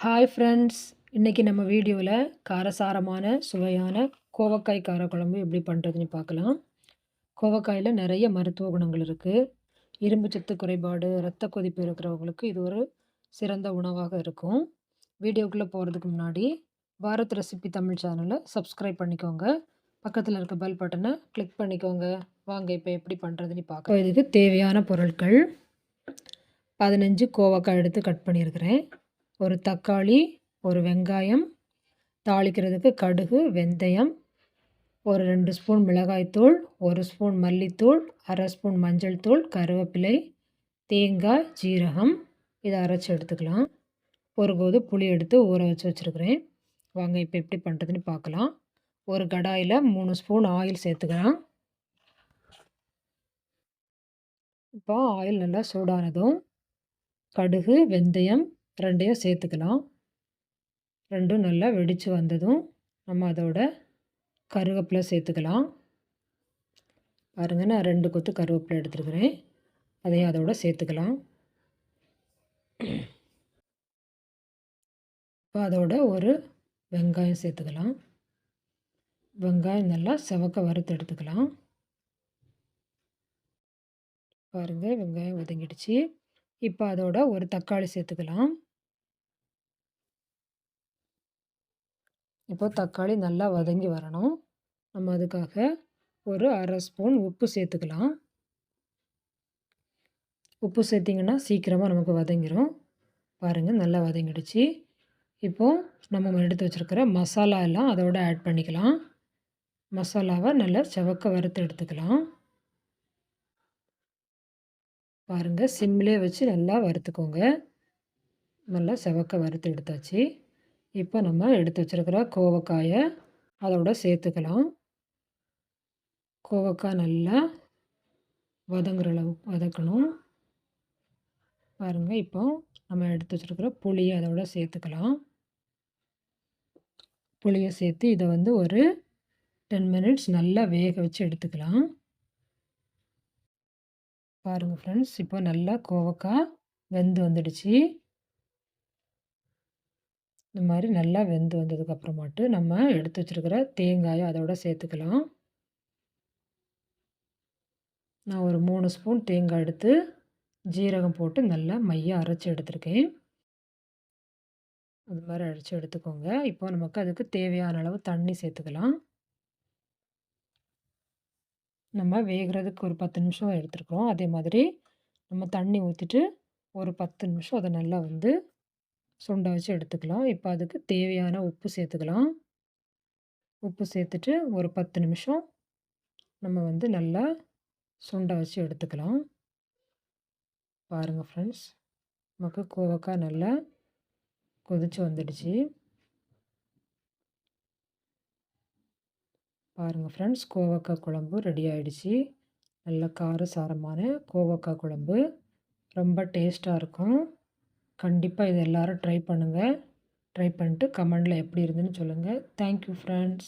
Hi friends! இன்றைக்கி நம்ம வீடியோவில் காரசாரமான சுவையான கோவக்காய் காரக்குழம்பு எப்படி பண்ணுறதுன்னு பார்க்கலாம். கோவக்காயில் நிறைய மருத்துவ குணங்கள் இருக்குது. இரும்பு சத்து குறைபாடு, இரத்த கொதிப்பு இருக்கிறவங்களுக்கு இது ஒரு சிறந்த உணவாக இருக்கும். வீடியோக்குள்ளே போகிறதுக்கு முன்னாடி பாரத் ரெசிபி தமிழ் சேனலை சப்ஸ்கிரைப் பண்ணிக்கோங்க. பக்கத்தில் இருக்க பெல் பட்டனை கிளிக் பண்ணிக்கோங்க. வாங்க இப்போ எப்படி பண்ணுறதுன்னு பார்க்கலாம். இதுக்கு தேவையான பொருட்கள் 15 கோவக்காய் எடுத்து கட் பண்ணியிருக்கிறேன். ஒரு தக்காளி, ஒரு வெங்காயம், தாளிக்கிறதுக்கு கடுகு, வெந்தயம், ஒரு 2 ஸ்பூன் மிளகாய்த்தூள், 1 ஸ்பூன் மல்லித்தூள், 1/2 ஸ்பூன் மஞ்சள் தூள், கருவேப்பிலை, தேங்காய், ஜீரகம் இதை அரைச்சி எடுத்துக்கலாம். ஒரு கோது புளி எடுத்து ஊற வச்சு வச்சுருக்கிறேன். வாங்க இப்போ எப்படி பண்ணுறதுன்னு பார்க்கலாம். ஒரு கடாயில் 3 ஸ்பூன் ஆயில் சேர்த்துக்கலாம். இப்போ ஆயில் நல்லா சூடானதும் கடுகு, வெந்தயம் ரெண்டையும் சேர்த்துக்கலாம். ரெண்டும் நல்லா வெடித்து வந்ததும் நம்ம அதோட கருவேப்பிலை சேர்த்துக்கலாம். பாருங்கள், நான் 2 கொத்து கருவேப்பிலை எடுத்துருக்கிறேன். அதையும் அதோட சேர்த்துக்கலாம். இப்போ அதோட ஒரு வெங்காயம் சேர்த்துக்கலாம். வெங்காயம் நல்லா செவக்க வறுத்து எடுத்துக்கலாம். பாருங்கள், வெங்காயம் வதங்கிடுச்சு. இப்போ அதோட ஒரு தக்காளி சேர்த்துக்கலாம். இப்போ தக்காளி நல்லா வதங்கி வரணும். நம்ம அதுக்காக ஒரு 1/2 ஸ்பூன் உப்பு சேர்த்துக்கலாம். உப்பு சேர்த்திங்கன்னா சீக்கிரமாக நமக்கு வதங்கிடும். பாருங்கள், நல்லா வதங்கிடுச்சு. இப்போது நம்ம எடுத்து வச்சுருக்கிற மசாலா எல்லாம் அதோடு ஆட் பண்ணிக்கலாம். மசாலாவை நல்லா செவக்க வறுத்து எடுத்துக்கலாம். பாருங்கள், சிம்லேயே வச்சு நல்லா வறுத்துக்கோங்க. நல்லா செவக்க வறுத்து எடுத்தாச்சு. இப்போ நம்ம எடுத்து வச்சுருக்கிற கோவக்காயை அதோட சேர்த்துக்கலாம். கோவக்காய் நல்லா வதங்குற அளவுக்கு வதக்கணும். பாருங்கள், இப்போ நம்ம எடுத்து வச்சுருக்கிற புளியை அதோட சேர்த்துக்கலாம். புளியை சேர்த்து இதை ஒரு 10 மினிட்ஸ் நல்லா வேக வச்சு எடுத்துக்கலாம். பாருங்கள் ஃப்ரெண்ட்ஸ், இப்போ நல்லா கோவக்காய் வெந்து வந்துடுச்சு. இந்த மாதிரி நல்லா வெந்து வந்ததுக்கப்புறமாட்டு நம்ம எடுத்து வச்சுருக்கிற தேங்காயை அதோட சேர்த்துக்கலாம். நான் ஒரு 3 ஸ்பூன் தேங்காய் எடுத்து ஜீரகம் போட்டு நல்லா மையாக அரைச்சி எடுத்துருக்கேன். அது மாதிரி அரைச்சி எடுத்துக்கோங்க. இப்போ நமக்கு அதுக்கு தேவையான அளவு தண்ணி சேர்த்துக்கலாம். நம்ம வேகிறதுக்கு ஒரு 10 நிமிஷம் எடுத்துருக்கோம். அதே மாதிரி நம்ம தண்ணி ஊற்றிட்டு ஒரு 10 நிமிஷம் அதை நல்லா சுண்ட வச்சு எடுத்துக்கலாம். இப்போ அதுக்கு தேவையான உப்பு சேர்த்துக்கலாம். உப்பு சேர்த்துட்டு ஒரு 10 நிமிஷம் நம்ம நல்லா சுண்ட வச்சு எடுத்துக்கலாம். பாருங்கள் ஃப்ரெண்ட்ஸ், நமக்கு கோவக்காய் நல்லா கொதித்து வந்துடுச்சு. பாருங்கள் ஃப்ரெண்ட்ஸ், கோவக்காய் குழம்பு ரெடி ஆகிடுச்சு. நல்ல காரசாரமான கோவக்காய் குழம்பு ரொம்ப டேஸ்ட்டாக இருக்கும். கண்டிப்பாக இதை எல்லோரும் ட்ரை பண்ணுங்கள். ட்ரை பண்ணிட்டு கமெண்டில் எப்படி இருந்துன்னு சொல்லுங்கள். Thank you friends.